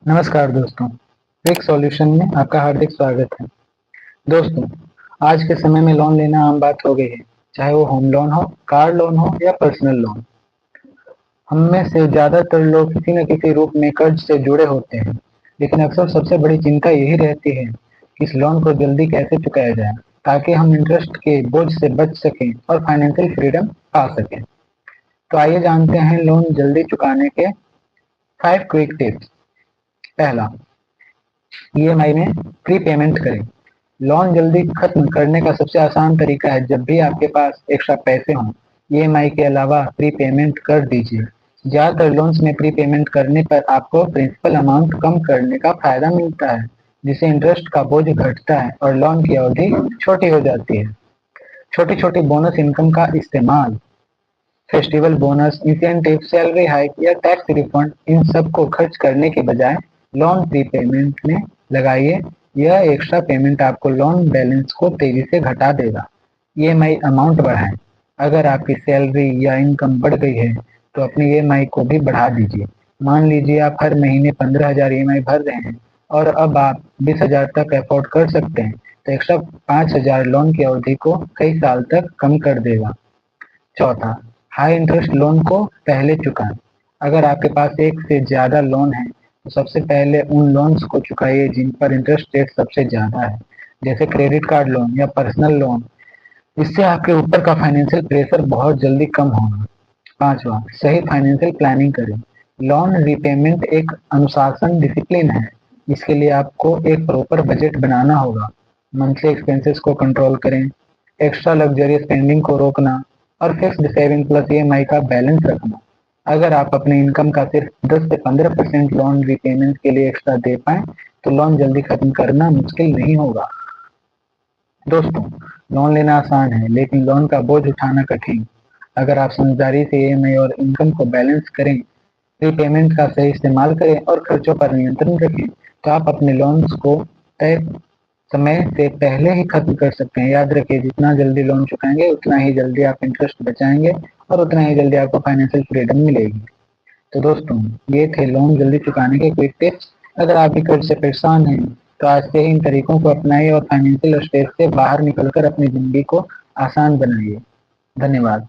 नमस्कार दोस्तों, quick solution में आपका हार्दिक स्वागत है। दोस्तों, आज के समय में लोन लेना आम बात हो गई है, चाहे वो होम लोन हो, कार लोन हो या पर्सनल लोन। हम में से ज़्यादातर लोग किसी न किसी रूप में कर्ज से जुड़े होते हैं, लेकिन अक्सर सबसे बड़ी चिंता यही रहती है कि इस लोन को जल्दी कैसे चुकाया जाए, ताकि हम इंटरेस्ट के बोझ से बच सकें और फाइनेंशियल फ्रीडम पा सकें। तो आइए जानते हैं लोन जल्दी चुकाने के 5 क्विक टिप्स। पहला, ईएमआई में प्री पेमेंट करें। लोन जल्दी खत्म करने का सबसे आसान तरीका है जब भी आपके पास एक्स्ट्रा पैसे हों, ईएमआई के अलावा प्री पेमेंट कर दीजिए। ज़्यादातर लोन्स में प्री पेमेंट करने पर आपको प्रिंसिपल अमाउंट कम करने का फायदा मिलता है, जिससे इंटरेस्ट का बोझ घटता है और लोन की अवधि छोटी हो जाती है। छोटी छोटी बोनस इनकम का इस्तेमाल, festival bonus, incentive, salary hike या टैक्स रिफंड, इन सब को खर्च करने के बजाय लोन प्रीपेमेंट में लगाइए। यह एक्स्ट्रा पेमेंट आपको लोन बैलेंस को तेजी से घटा देगा। ईएमआई अमाउंट बढ़ाएं। अगर आपकी सैलरी या इनकम बढ़ गई है तो अपनी ईएमआई को भी बढ़ा दीजिए। मान लीजिए आप हर महीने 15,000 ईएमआई भर रहे हैं और अब आप 20,000 तक अफोर्ड कर सकते हैं, तो एक्स्ट्रा 5,000 लोन की अवधि को कई साल तक कम कर देगा। चौथा, हाई इंटरेस्ट लोन को पहले चुकाएं। अगर आपके पास एक से ज़्यादा लोन है, तो सबसे पहले उन लोन्स को चुकाइए जिन पर इंटरेस्ट रेट सबसे ज़्यादा है, जैसे क्रेडिट कार्ड लोन या पर्सनल लोन। इससे आपके ऊपर का फाइनेंशियल प्रेशर बहुत जल्दी कम होगा। पांचवा, सही फाइनेंशियल प्लानिंग करें। लोन रीपेमेंट एक अनुशासन डिसिप्लिन है। इसके लिए आपको एक प्रॉपर बजट बनाना होगा। मंथली एक्सपेंसेस को कंट्रोल करें, एक्स्ट्रा लग्जरी स्पेंडिंग को रोकना और फिक्स्ड सेविंग प्लस ईएमआई का बैलेंस रखना। अगर आप अपने इनकम का सिर्फ 10 से 15% लोन रीपेमेंट के लिए एक्स्ट्रा दे पाएं, तो लोन जल्दी खत्म करना मुश्किल नहीं होगा। दोस्तों, लोन लेना आसान है, लेकिन लोन का बोझ उठाना कठिन। अगर आप समझदारी से ईएमआई और इनकम को बैलेंस करें, रीपेमेंट का सही इस्तेमाल करें और खर्चों पर नियंत्रण रखें, तो आप अपने लोन्स को तय समय से पहले ही खत्म कर सकते हैं। याद रखिए, जितना जल्दी लोन चुकाएंगे उतना ही जल्दी आप इंटरेस्ट बचाएंगे और उतना ही जल्दी आपको फाइनेंशियल फ्रीडम मिलेगी। तो दोस्तों, ये थे लोन जल्दी चुकाने के क्विक टिप्स। अगर आप भी कर्ज से परेशान हैं, तो आज से ही इन तरीकों को अपनाइए और फाइनेंशियल स्ट्रेस से बाहर निकलकर अपनी जिंदगी को आसान बनाइए। धन्यवाद।